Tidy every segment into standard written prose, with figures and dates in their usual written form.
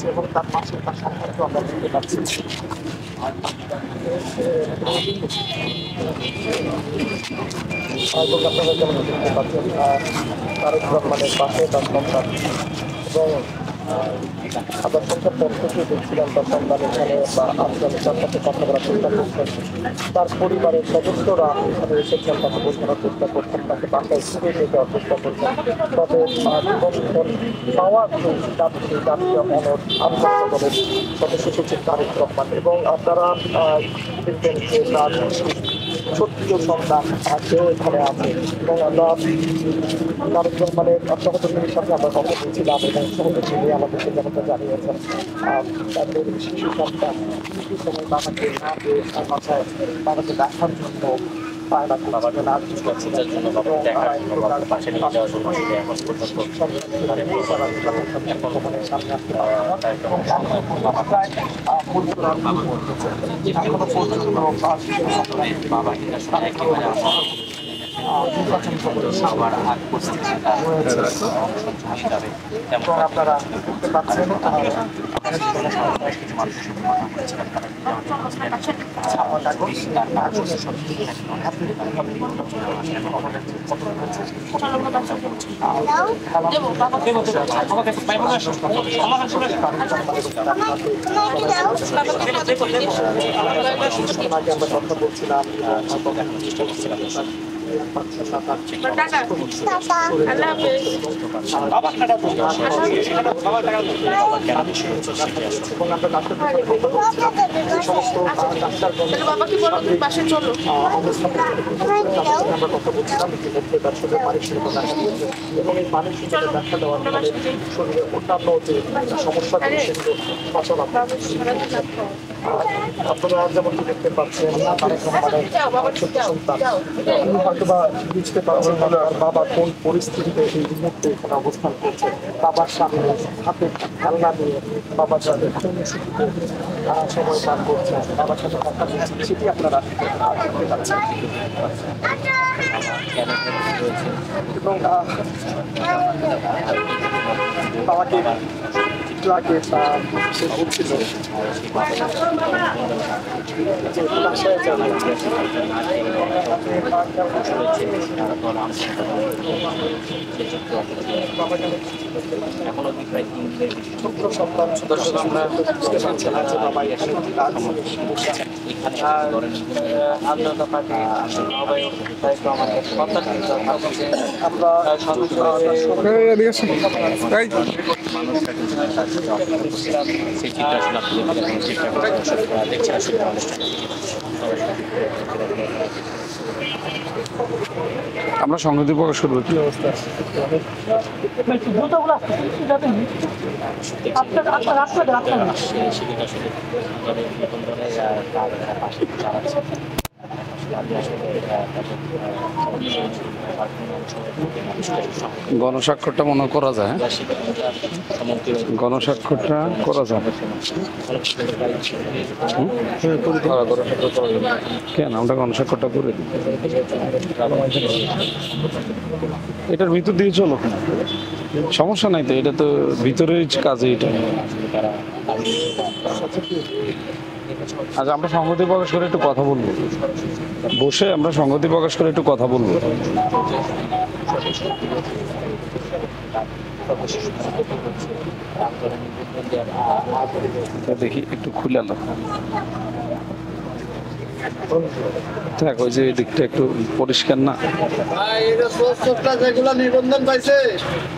করছে এবং তার পাশে তার সম্পর্কে আমরা দেখতে পাচ্ছি। এবং আপনারা যেমন দেখতে পাচ্ছেন তারেক রহমানের পাশে তার সন্তান এবং আবার সংসার পক্ষ থেকে দেখছিলাম তার সন্তান এখানে বা আফগানিস্তান সাথে কথা বলার চেষ্টা করছেন। তার পরিবারের সদস্যরা এখানে এসেছেন, তাকে বোঝানোর চেষ্টা করছেন, তাকে বাসায় ফিরে নিয়ে যাওয়ার চেষ্টা করছেন। তবে নিবন্ধন পাওয়ার যে জাতীয় অনর আন্দোলন দলের সদস্য সচিব তারেক রহমান এবং আপনারা দেখবেন যে তার ছোট্ট সন্তান সেও এখানে আছে এবং আমরা তারেক রহমানের সহযোগীর সাথে আমরা কথা বলছিলাম এবং সহযোগী আমাদেরকে যেমনটা জানিয়েছেন তাদের শিশু সন্তান কিছু সময় বাবাকে না পেয়ে বাসায় বাবাকে দেখার জন্য সবার আগ পরিস্থিতি আপনারা দেখতে পাচ্ছেন আমরা কথা বলছিলাম এবং এই পানির সুযোগে দেখা দেওয়ার ফলে শরীরের অন্যান্য যে সমস্যাগুলো সেগুলো সচল আপনারা যেমনটি দেখতে পাচ্ছেন ছোট্ট সন্তান হয়তো বা বুঝতে পারছেন বাবা কোন পরিস্থিতিতে এই মুহূর্তে এখানে অবস্থান করছে। বাবার সামনে হাতে খেলনা নিয়ে বাবার সাথে সময় পার করছে, বাবার সাথে কথা বলছে, সেটি আপনারা দেখতে পাচ্ছেন। এবং বাবাকে একটু আগে সে বলছিল যে বাসায় যাবে ছোট্ট সন্তান দর্শক আমরা বুঝতে পারছেন যে বাবা এখানে বসেছেন। আমরা আমরা সংহতি প্রকাশ করবো। কি অবস্থা? গণস্বাক্ষরটা মনে করা যায়, গণস্বাক্ষরটা করা যায় কেন? আমরা গণস্বাক্ষরটা করে দিই, এটার ভিতর দিয়ে চলো, সমস্যা নাই তো, এটা তো ভিতরের কাজে। এটা আচ্ছা, আমরা সংহতি প্রকাশ করে একটু কথা বলবো, বসে আমরা সংহতি প্রকাশ করে একটু কথা বলবো। দেখি একটু খুলে আলো দেখ, ওই যে এই দিকটা একটু পরিষ্কার না। যেগুলো নিবন্ধন পাইছে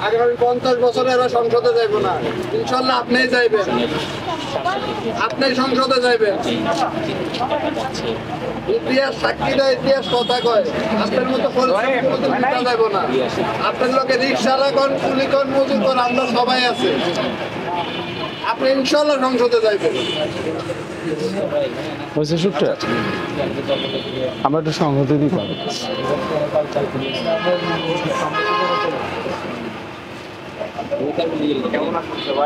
আগামী 50 বছরে এরা সংসদে যাইব না, ইনশাল্লাহ আপনিই যাইবেন, আপনি সংসদে যাইবেন। ইতিহাস সাক্ষী দেয়, ইতিহাস কথা কয়, আপনার মতো পরিশ্রম যাইব না। আপনার লোকে রিক্সাওয়ালা কোন, কুলি কোন, মজুর কোন, আমরা সবাই আছে, আপনি ইনশাল্লাহ সংসদে যাইবেন। হয়েছে শুটটা, আমরা একটু সংহতি দিই পাবো। কেমন আসছে ভাই?